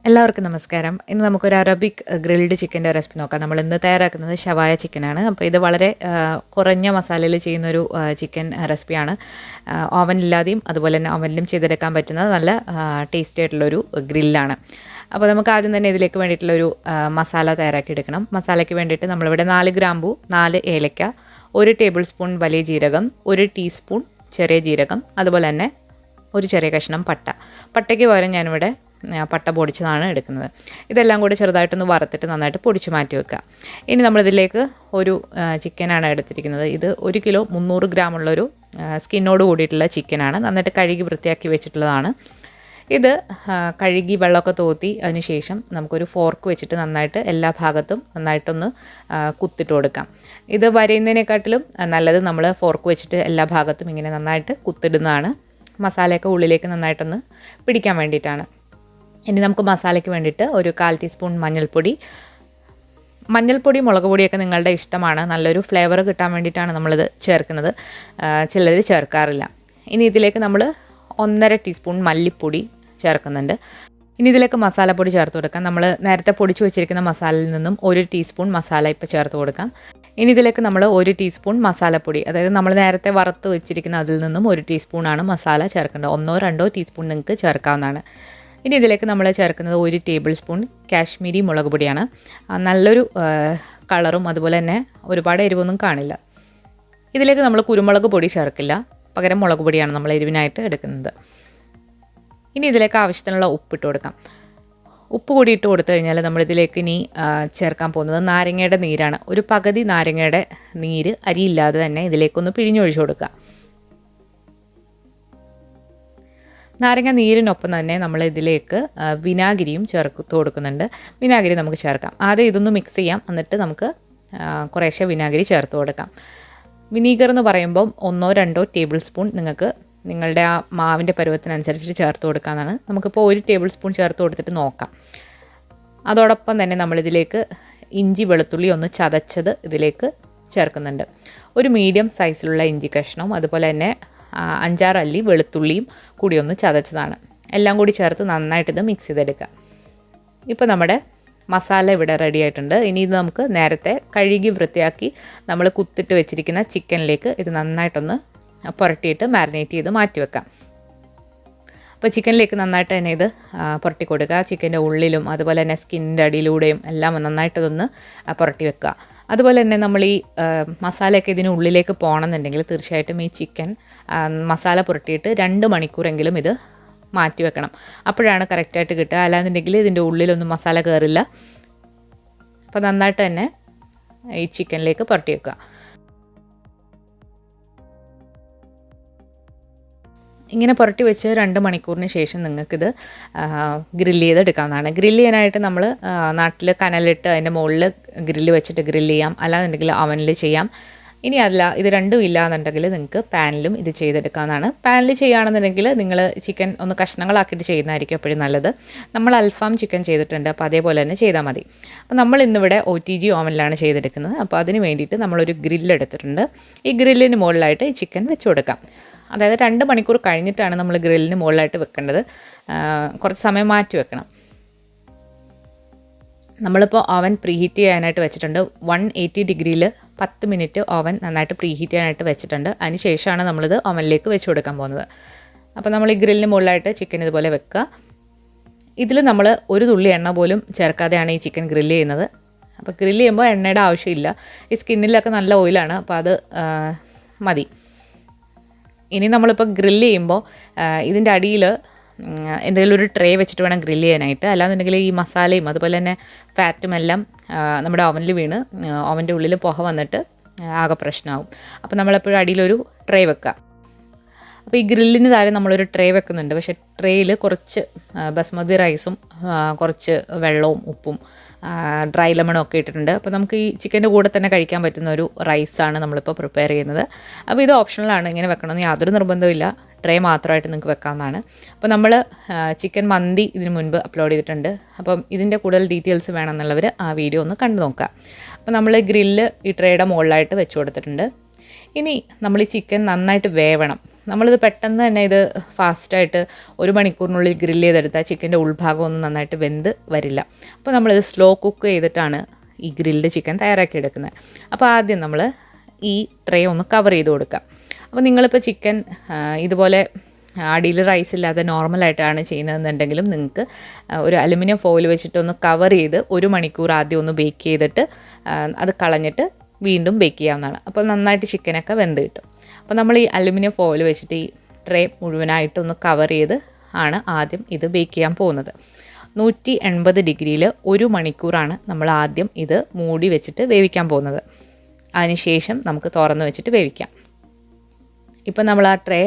എല്ലാവർക്കും നമസ്കാരം. ഇന്ന് നമുക്കൊരു അറബിക് ഗ്രിൽഡ് ചിക്കൻ്റെ റെസിപ്പി നോക്കാം. നമ്മൾ ഇന്ന് തയ്യാറാക്കുന്നത് ഷവായ ചിക്കനാണ്. അപ്പോൾ ഇത് വളരെ കുറഞ്ഞ മസാലയിൽ ചെയ്യുന്നൊരു ചിക്കൻ റെസിപ്പിയാണ്. ഓവനില്ലാതെയും അതുപോലെ തന്നെ ഓവനിലും ചെയ്തെടുക്കാൻ പറ്റുന്ന നല്ല ടേസ്റ്റി ആയിട്ടുള്ളൊരു ഗ്രില്ലാണ്. അപ്പോൾ നമുക്ക് ആദ്യം തന്നെ ഇതിലേക്ക് വേണ്ടിയിട്ടുള്ളൊരു മസാല തയ്യാറാക്കി എടുക്കണം. മസാലയ്ക്ക് വേണ്ടിയിട്ട് നമ്മളിവിടെ 4 ഗ്രാമ്പൂ, 4 ഏലക്ക, 1 ടേബിൾ സ്പൂൺ വലിയ ജീരകം, 1 ടീസ്പൂൺ ചെറിയ ജീരകം, അതുപോലെ തന്നെ ഒരു ചെറിയ കഷ്ണം പട്ടയ്ക്ക് പകരം ഞാനിവിടെ പട്ട പൊടിച്ചതാണ് എടുക്കുന്നത്. ഇതെല്ലാം കൂടി ചെറുതായിട്ടൊന്ന് വറുത്തിട്ട് നന്നായിട്ട് പൊടിച്ച് മാറ്റി വെക്കുക. ഇനി നമ്മളിതിലേക്ക് ഒരു ചിക്കനാണ് എടുത്തിരിക്കുന്നത്. ഇത് 1 കിലോ 300 ഗ്രാമുള്ളൊരു സ്കിന്നോട് കൂടിയിട്ടുള്ള ചിക്കനാണ്. നന്നായിട്ട് കഴുകി വൃത്തിയാക്കി വെച്ചിട്ടുള്ളതാണ്. ഇത് കഴുകി വെള്ളമൊക്കെ തോത്തി അതിന് ശേഷം നമുക്കൊരു ഫോർക്ക് വെച്ചിട്ട് നന്നായിട്ട് എല്ലാ ഭാഗത്തും നന്നായിട്ടൊന്ന് കുത്തിട്ട് കൊടുക്കാം. ഇത് വരയുന്നതിനെക്കാട്ടിലും നല്ലത് നമ്മൾ ഫോർക്ക് വെച്ചിട്ട് എല്ലാ ഭാഗത്തും ഇങ്ങനെ നന്നായിട്ട് കുത്തിടുന്നതാണ്. മസാലയൊക്കെ ഉള്ളിലേക്ക് നന്നായിട്ടൊന്ന് പിടിക്കാൻ വേണ്ടിയിട്ടാണ്. ഇനി നമുക്ക് മസാലയ്ക്ക് വേണ്ടിയിട്ട് ഒരു 1/4 ടീസ്പൂൺ മഞ്ഞൾപ്പൊടി മുളക് പൊടിയൊക്കെ നിങ്ങളുടെ ഇഷ്ടമാണ്. നല്ലൊരു ഫ്ലേവർ കിട്ടാൻ വേണ്ടിയിട്ടാണ് നമ്മളിത് ചേർക്കുന്നത്. ചിലർ ചേർക്കാറില്ല. ഇനി ഇതിലേക്ക് നമ്മൾ 1.5 ടീസ്പൂൺ മല്ലിപ്പൊടി ചേർക്കുന്നുണ്ട്. ഇനി ഇതിലേക്ക് മസാലപ്പൊടി ചേർത്ത് കൊടുക്കാം. നമ്മൾ നേരത്തെ പൊടിച്ച് വെച്ചിരിക്കുന്ന മസാലയിൽ നിന്നും 1 ടീസ്പൂൺ മസാല ഇപ്പോൾ ചേർത്ത് കൊടുക്കാം. ഇനി ഇതിലേക്ക് നമ്മൾ 1 ടീസ്പൂൺ മസാലപ്പൊടി, അതായത് നമ്മൾ നേരത്തെ വറുത്ത് വെച്ചിരിക്കുന്ന അതിൽ നിന്നും 1 ടീസ്പൂണാണ് മസാല ചേർക്കേണ്ടത്. 1-2 ടീസ്പൂൺ നിങ്ങൾക്ക് ചേർക്കാവുന്നതാണ്. ഇനി ഇതിലേക്ക് നമ്മൾ ചേർക്കുന്നത് 1 ടേബിൾ സ്പൂൺ കാശ്മീരി മുളക് പൊടിയാണ്. നല്ലൊരു കളറും അതുപോലെ തന്നെ ഒരുപാട് എരിവൊന്നും കാണില്ല. ഇതിലേക്ക് നമ്മൾ കുരുമുളക് പൊടി ചേർക്കില്ല, പകരം മുളക് പൊടിയാണ് നമ്മൾ എരിവിനായിട്ട് എടുക്കുന്നത്. ഇനി ഇതിലേക്ക് ആവശ്യത്തിനുള്ള ഉപ്പിട്ട് കൊടുക്കാം. ഉപ്പ് കൂടി ഇട്ട് കൊടുത്തു കഴിഞ്ഞാൽ നമ്മളിതിലേക്ക് ഇനി ചേർക്കാൻ പോകുന്നത് നാരങ്ങയുടെ നീരാണ്. ഒരു പകുതി നാരങ്ങയുടെ നീര് അരിയില്ലാതെ തന്നെ ഇതിലേക്കൊന്ന് പിഴിഞ്ഞൊഴിച്ചു കൊടുക്കുക. നാരങ്ങ നീരിനൊപ്പം തന്നെ നമ്മൾ ഇതിലേക്ക് വിനാഗിരിയും ചേർത്ത് കൊടുക്കുന്നുണ്ട്. വിനാഗിരി നമുക്ക് ചേർക്കാം. ആദ്യം ഇതൊന്ന് മിക്സ് ചെയ്യാം, എന്നിട്ട് നമുക്ക് കുറേശ്ശെ വിനാഗിരി ചേർത്ത് കൊടുക്കാം. വിനീഗർ എന്ന് പറയുമ്പം 1-2 ടേബിൾ സ്പൂൺ നിങ്ങൾക്ക് നിങ്ങളുടെ ആ മാവിൻ്റെ പരുവത്തിനനുസരിച്ച് ചേർത്ത് കൊടുക്കാമെന്നാണ്. നമുക്കിപ്പോൾ 1 ടേബിൾ സ്പൂൺ ചേർത്ത് കൊടുത്തിട്ട് നോക്കാം. അതോടൊപ്പം തന്നെ നമ്മളിതിലേക്ക് ഇഞ്ചി വെളുത്തുള്ളി ഒന്ന് ചതച്ചത് ഇതിലേക്ക് ചേർക്കുന്നുണ്ട്. ഒരു മീഡിയം സൈസിലുള്ള ഇഞ്ചി കഷ്ണവും അതുപോലെ തന്നെ 5-6 അല്ലി വെളുത്തുള്ളിയും കൂടി ഒന്ന് ചതച്ചതാണ്. എല്ലാം കൂടി ചേർത്ത് നന്നായിട്ടിത് മിക്സ് ചെയ്തെടുക്കുക. ഇപ്പോൾ നമ്മുടെ മസാല ഇവിടെ റെഡി ആയിട്ടുണ്ട്. ഇനി ഇത് നമുക്ക് നേരത്തെ കഴുകി വൃത്തിയാക്കി നമ്മൾ കുത്തിട്ട് വെച്ചിരിക്കുന്ന ചിക്കനിലേക്ക് ഇത് നന്നായിട്ടൊന്ന് പുരട്ടിയിട്ട് മാരിനേറ്റ് ചെയ്ത് മാറ്റി വെക്കാം. അപ്പോൾ ചിക്കനിലേക്ക് നന്നായിട്ട് തന്നെ ഇത് പുരട്ടി കൊടുക്കുക. ചിക്കൻ്റെ ഉള്ളിലും അതുപോലെ തന്നെ സ്കിന്നിൻ്റെ അടിയിലൂടെയും എല്ലാം നന്നായിട്ടതൊന്ന് പുരട്ടി വെക്കുക. അതുപോലെ തന്നെ നമ്മൾ ഈ മസാലയൊക്കെ ഇതിന് ഉള്ളിലേക്ക് പോകണമെന്നുണ്ടെങ്കിൽ തീർച്ചയായിട്ടും ഈ ചിക്കൻ മസാല പുരട്ടിയിട്ട് 2 മണിക്കൂറെങ്കിലും ഇത് മാറ്റി വെക്കണം. അപ്പോഴാണ് കറക്റ്റായിട്ട് കിട്ടുക. അല്ലാന്നുണ്ടെങ്കിൽ ഇതിൻ്റെ ഉള്ളിലൊന്നും മസാല കയറില്ല. അപ്പോൾ നന്നായിട്ട് തന്നെ ഈ ചിക്കനിലേക്ക് പുരട്ടി വെക്കുക. ഇങ്ങനെ പുരട്ടി വെച്ച് 2 മണിക്കൂറിന് ശേഷം നിങ്ങൾക്കിത് ഗ്രില്ല് ചെയ്തെടുക്കാവുന്നതാണ്. ഗ്രില്ല് ചെയ്യാനായിട്ട് നമ്മൾ നാട്ടിൽ കനലിട്ട് അതിൻ്റെ മുകളിൽ ഗ്രില്ല് വെച്ചിട്ട് ഗ്രില്ല് ചെയ്യാം, അല്ലാന്നുണ്ടെങ്കിൽ അവനിൽ ചെയ്യാം. ഇനി ഇത് രണ്ടും ഇല്ലാന്നുണ്ടെങ്കിൽ നിങ്ങൾക്ക് പാനിലും ഇത് ചെയ്തെടുക്കാവുന്നതാണ്. പാനിൽ ചെയ്യുകയാണെന്നുണ്ടെങ്കിൽ നിങ്ങൾ ചിക്കൻ ഒന്ന് കഷ്ണങ്ങളാക്കിയിട്ട് ചെയ്യുന്നതായിരിക്കും എപ്പോഴും നല്ലത്. നമ്മൾ അൽഫാം ചിക്കൻ ചെയ്തിട്ടുണ്ട്, അപ്പോൾ അതേപോലെ തന്നെ ചെയ്താൽ മതി. അപ്പോൾ നമ്മൾ ഇന്നിവിടെ OTG ഓവനിലാണ് ചെയ്തെടുക്കുന്നത്. അപ്പോൾ അതിന് വേണ്ടിയിട്ട് നമ്മളൊരു ഗ്രില്ല് എടുത്തിട്ടുണ്ട്. ഈ ഗ്രില്ലിന് മുകളിലായിട്ട് ഈ ചിക്കൻ വെച്ച് കൊടുക്കാം. അതായത് 2 മണിക്കൂർ കഴിഞ്ഞിട്ടാണ് നമ്മൾ ഗ്രില്ലിന് മുകളിലായിട്ട് വെക്കേണ്ടത്. കുറച്ച് സമയം മാറ്റി വെക്കണം. നമ്മളിപ്പോൾ ഓവൻ പ്രീഹീറ്റ് ചെയ്യാനായിട്ട് വെച്ചിട്ടുണ്ട്. 180 ഡിഗ്രിയിൽ 10 മിനിറ്റ് ഓവൻ നന്നായിട്ട് പ്രീഹീറ്റ് ചെയ്യാനായിട്ട് വെച്ചിട്ടുണ്ട്. അതിന് ശേഷമാണ് നമ്മളിത് ഓവനിലേക്ക് വെച്ച് കൊടുക്കാൻ പോകുന്നത്. അപ്പോൾ നമ്മൾ ഈ ഗ്രില്ലിന് മുകളിലായിട്ട് ചിക്കൻ ഇതുപോലെ വെക്കുക. ഇതിൽ നമ്മൾ ഒരു തുള്ളി എണ്ണ പോലും ചേർക്കാതെയാണ് ഈ ചിക്കൻ ഗ്രില്ല് ചെയ്യുന്നത്. അപ്പോൾ ഗ്രില്ല് ചെയ്യുമ്പോൾ എണ്ണയുടെ ആവശ്യമില്ല. ഈ സ്കിന്നിലൊക്കെ നല്ല ഓയിലാണ്, അപ്പോൾ അത് മതി. ഇനി നമ്മളിപ്പോൾ ഗ്രില്ല് ചെയ്യുമ്പോൾ ഇതിൻ്റെ അടിയിൽ എന്തെങ്കിലും ഒരു ട്രേ വെച്ചിട്ട് വേണം ഗ്രില്ല് ചെയ്യാനായിട്ട്. അല്ലാന്നുണ്ടെങ്കിൽ ഈ മസാലയും അതുപോലെ തന്നെ ഫാറ്റും എല്ലാം നമ്മുടെ ഓവനിൽ വീണ് ഓവൻ്റെ ഉള്ളിൽ പുക വന്നിട്ട് ആകെ പ്രശ്നമാകും. അപ്പോൾ നമ്മളെപ്പോഴും അടിയിലൊരു ട്രേ വെക്കുക. അപ്പോൾ ഈ ഗ്രില്ലിന് താഴെ നമ്മളൊരു ട്രേ വെക്കുന്നുണ്ട്. പക്ഷേ ട്രേയിൽ കുറച്ച് ബസ്മതി റൈസും കുറച്ച് വെള്ളവും ഉപ്പും ഡ്രൈ ലെമണും ഒക്കെ ഇട്ടിട്ടുണ്ട്. അപ്പോൾ നമുക്ക് ഈ ചിക്കൻ്റെ കൂടെ തന്നെ കഴിക്കാൻ പറ്റുന്ന ഒരു റൈസാണ് നമ്മളിപ്പോൾ പ്രിപ്പയർ ചെയ്യുന്നത്. അപ്പോൾ ഇത് ഓപ്ഷണലാണ്, ഇങ്ങനെ വെക്കണമെന്ന് യാതൊരു നിർബന്ധമില്ല. ട്രേ മാത്രമായിട്ട് നിങ്ങൾക്ക് വെക്കാവുന്നതാണ്. അപ്പോൾ നമ്മൾ ചിക്കൻ മന്തി ഇതിന് മുൻപ് അപ്ലോഡ് ചെയ്തിട്ടുണ്ട്. അപ്പം ഇതിൻ്റെ കൂടുതൽ ഡീറ്റെയിൽസ് വേണമെന്നുള്ളവർ ആ വീഡിയോ ഒന്ന് കണ്ടു നോക്കുക. അപ്പോൾ നമ്മൾ ഗ്രില്ല് ഈ ട്രേയുടെ മുകളിലായിട്ട് വെച്ച് കൊടുത്തിട്ടുണ്ട്. ഇനി നമ്മൾ ഈ ചിക്കൻ നന്നായിട്ട് വേവണം. നമ്മളിത് പെട്ടെന്ന് തന്നെ ഇത് ഫാസ്റ്റായിട്ട് 1 മണിക്കൂറിനുള്ളിൽ ഗ്രില്ല് ചെയ്തെടുത്താൽ ചിക്കൻ്റെ ഉൾഭാഗമൊന്നും നന്നായിട്ട് വെന്ത് വരില്ല. അപ്പോൾ നമ്മളിത് സ്ലോ കുക്ക് ചെയ്തിട്ടാണ് ഈ ഗ്രിൽഡ് ചിക്കൻ തയ്യാറാക്കിയെടുക്കുന്നത്. അപ്പോൾ ആദ്യം നമ്മൾ ഈ ട്രേ ഒന്ന് കവർ ചെയ്ത് കൊടുക്കാം. അപ്പോൾ നിങ്ങളിപ്പോൾ ചിക്കൻ ഇതുപോലെ അടിയിൽ റൈസ് ഇല്ലാതെ നോർമലായിട്ടാണ് ചെയ്യുന്നതെന്നുണ്ടെങ്കിലും നിങ്ങൾക്ക് ഒരു അലുമിനിയം ഫോയിൽ വെച്ചിട്ടൊന്ന് കവർ ചെയ്ത് 1 മണിക്കൂർ ആദ്യം ഒന്ന് ബേക്ക് ചെയ്തിട്ട് അത് കളഞ്ഞിട്ട് വീണ്ടും ബേക്ക് ചെയ്യാവുന്നതാണ്. അപ്പോൾ നന്നായിട്ട് ചിക്കനൊക്കെ വെന്ത് കിട്ടും. അപ്പോൾ നമ്മൾ ഈ അലുമിനിയം ഫോയിൽ വെച്ചിട്ട് ഈ ട്രേ മുഴുവനായിട്ടൊന്ന് കവർ ചെയ്ത് ആണ് ആദ്യം ഇത് ബേക്ക് ചെയ്യാൻ പോകുന്നത്. 180 ഡിഗ്രിയിൽ 1 മണിക്കൂറാണ് നമ്മൾ ആദ്യം ഇത് മൂടി വെച്ചിട്ട് വേവിക്കാൻ പോകുന്നത്. അതിനുശേഷം നമുക്ക് തുറന്ന് വെച്ചിട്ട് വേവിക്കാം. ഇപ്പം നമ്മൾ ആ ട്രേ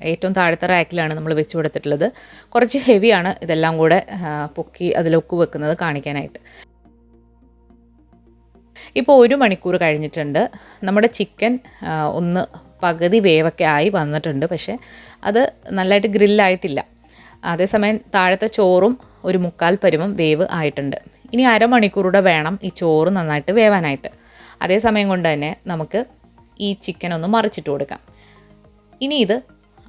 ഏറ്റവും താഴത്തെ റാക്കിലാണ് നമ്മൾ വെച്ച് കൊടുത്തിട്ടുള്ളത്. കുറച്ച് ഹെവിയാണ് ഇതെല്ലാം കൂടെ പൊക്കി അതിലൊക്കെ വെക്കുന്നത് കാണിക്കാനായിട്ട്. ഇപ്പോൾ 1 മണിക്കൂർ കഴിഞ്ഞിട്ടുണ്ട്. നമ്മുടെ ചിക്കൻ ഒന്ന് പകുതി വേവൊക്കെ ആയി വന്നിട്ടുണ്ട്. പക്ഷേ അത് നല്ലതായിട്ട് ഗ്രില്ലായിട്ടില്ല. അതേസമയം താഴത്തെ ചോറും ഒരു 1/4 പരുവം വേവ് ആയിട്ടുണ്ട്. ഇനി അരമണിക്കൂറൂടെ വേണം ഈ ചോറ് നന്നായിട്ട് വേവാനായിട്ട്. അതേസമയം കൊണ്ട് തന്നെ നമുക്ക് ഈ ചിക്കൻ ഒന്ന് മറിച്ചിട്ട് കൊടുക്കാം. ഇനി ഇത്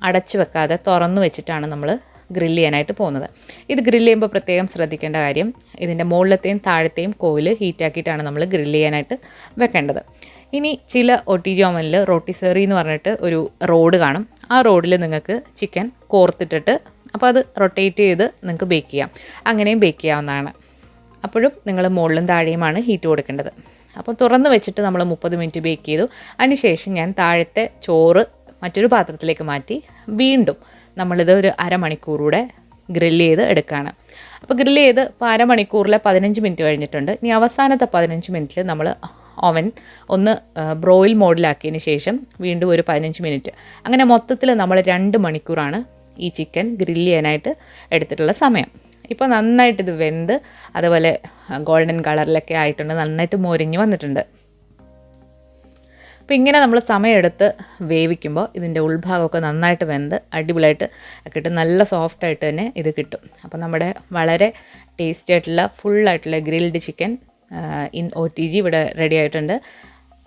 അടച്ചു വെക്കാതെ തുറന്നു വെച്ചിട്ടാണ് നമ്മൾ ഗ്രില്ല് ചെയ്യാനായിട്ട് പോകുന്നത്. ഇത് ഗ്രില്ല് ചെയ്യുമ്പോൾ പ്രത്യേകം ശ്രദ്ധിക്കേണ്ട കാര്യം, ഇതിൻ്റെ മുകളിലത്തെയും താഴത്തെയും കോയിൽ ഹീറ്റാക്കിയിട്ടാണ് നമ്മൾ ഗ്രില്ല് ചെയ്യാനായിട്ട് വെക്കേണ്ടത്. ഇനി ചില OTG ഓവനിൽ റോട്ടിസറി എന്ന് പറഞ്ഞിട്ട് ഒരു റോഡ് കാണും. ആ റോഡിൽ നിങ്ങൾക്ക് ചിക്കൻ കോർത്തിട്ടിട്ട് അപ്പോൾ അത് റൊട്ടേറ്റ് ചെയ്ത് നിങ്ങൾക്ക് ബേക്ക് ചെയ്യാം. അങ്ങനെയും ബേക്ക് ചെയ്യാവുന്നതാണ്. അപ്പോഴും നിങ്ങൾ മുകളിലും താഴെയുമാണ് ഹീറ്റ് കൊടുക്കേണ്ടത്. അപ്പോൾ തുറന്ന് വെച്ചിട്ട് നമ്മൾ 30 മിനിറ്റ് ബേക്ക് ചെയ്തു. അതിനുശേഷം ഞാൻ താഴത്തെ ചോറ് മറ്റൊരു പാത്രത്തിലേക്ക് മാറ്റി വീണ്ടും നമ്മളിത് ഒരു അരമണിക്കൂറൂടെ ഗ്രില്ല് ചെയ്ത് എടുക്കുകയാണ്. അപ്പോൾ ഗ്രില്ല് ചെയ്ത് ഇപ്പോൾ അരമണിക്കൂറിലെ 15 മിനിറ്റ് കഴിഞ്ഞിട്ടുണ്ട്. ഇനി അവസാനത്തെ 15 മിനിറ്റിൽ നമ്മൾ ഓവൻ ഒന്ന് ബ്രോയിൽ മോഡിലാക്കിയതിന് ശേഷം വീണ്ടും ഒരു 15 മിനിറ്റ്, അങ്ങനെ മൊത്തത്തിൽ നമ്മൾ 2 മണിക്കൂറാണ് ഈ ചിക്കൻ ഗ്രില്ല് ചെയ്യാനായിട്ട് എടുത്തിട്ടുള്ള സമയം. ഇപ്പോൾ നന്നായിട്ട് ഇത് വെന്ത് അതുപോലെ ഗോൾഡൻ കളറിലൊക്കെ ആയിട്ടുണ്ട്, നന്നായിട്ട് മൊരിഞ്ഞ് വന്നിട്ടുണ്ട്. അപ്പോൾ ഇങ്ങനെ നമ്മൾ സമയമെടുത്ത് വേവിക്കുമ്പോൾ ഇതിൻ്റെ ഉൾഭാഗമൊക്കെ നന്നായിട്ട് വെന്ത് അടിപൊളിയായിട്ട് കിട്ടും. നല്ല സോഫ്റ്റായിട്ട് തന്നെ ഇത് കിട്ടും. അപ്പോൾ നമ്മുടെ വളരെ ടേസ്റ്റി ആയിട്ടുള്ള ഫുള്ളായിട്ടുള്ള ഗ്രിൽഡ് ചിക്കൻ ഇൻ OTG ഇവിടെ റെഡി ആയിട്ടുണ്ട്.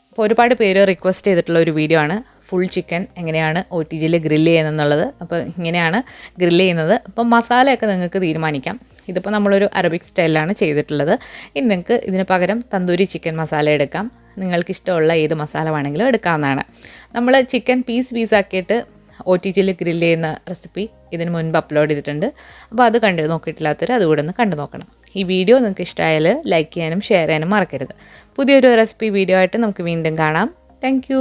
അപ്പോൾ ഒരുപാട് പേര് റിക്വസ്റ്റ് ചെയ്തിട്ടുള്ള ഒരു വീഡിയോ ആണ് ഫുൾ ചിക്കൻ എങ്ങനെയാണ് OTGയിൽ ഗ്രില്ല് ചെയ്യുന്നതെന്നുള്ളത്. അപ്പോൾ ഇങ്ങനെയാണ് ഗ്രില്ല് ചെയ്യുന്നത്. അപ്പോൾ മസാലയൊക്കെ നിങ്ങൾക്ക് തീരുമാനിക്കാം. ഇതിപ്പോൾ നമ്മളൊരു അറബിക് സ്റ്റൈലിലാണ് ചെയ്തിട്ടുള്ളത്. ഇനി നിങ്ങൾക്ക് ഇതിന് പകരം തന്തൂരി ചിക്കൻ മസാല എടുക്കാം. നിങ്ങൾക്കിഷ്ടമുള്ള ഏത് മസാല വേണമെങ്കിലും എടുക്കാവുന്നതാണ്. നമ്മൾ ചിക്കൻ പീസാക്കിയിട്ട് OTGയിൽ ഗ്രില്ല് ചെയ്യുന്ന റെസിപ്പി ഇതിന് മുൻപ് അപ്ലോഡ് ചെയ്തിട്ടുണ്ട്. അപ്പോൾ അത് കണ്ടു നോക്കിയിട്ടില്ലാത്തവർ അതുകൂടെ ഒന്ന് കണ്ടു നോക്കണം. ഈ വീഡിയോ നിങ്ങൾക്ക് ഇഷ്ടമായാൽ ലൈക്ക് ചെയ്യാനും ഷെയർ ചെയ്യാനും മറക്കരുത്. പുതിയൊരു റെസിപ്പി വീഡിയോ ആയിട്ട് നമുക്ക് വീണ്ടും കാണാം. താങ്ക്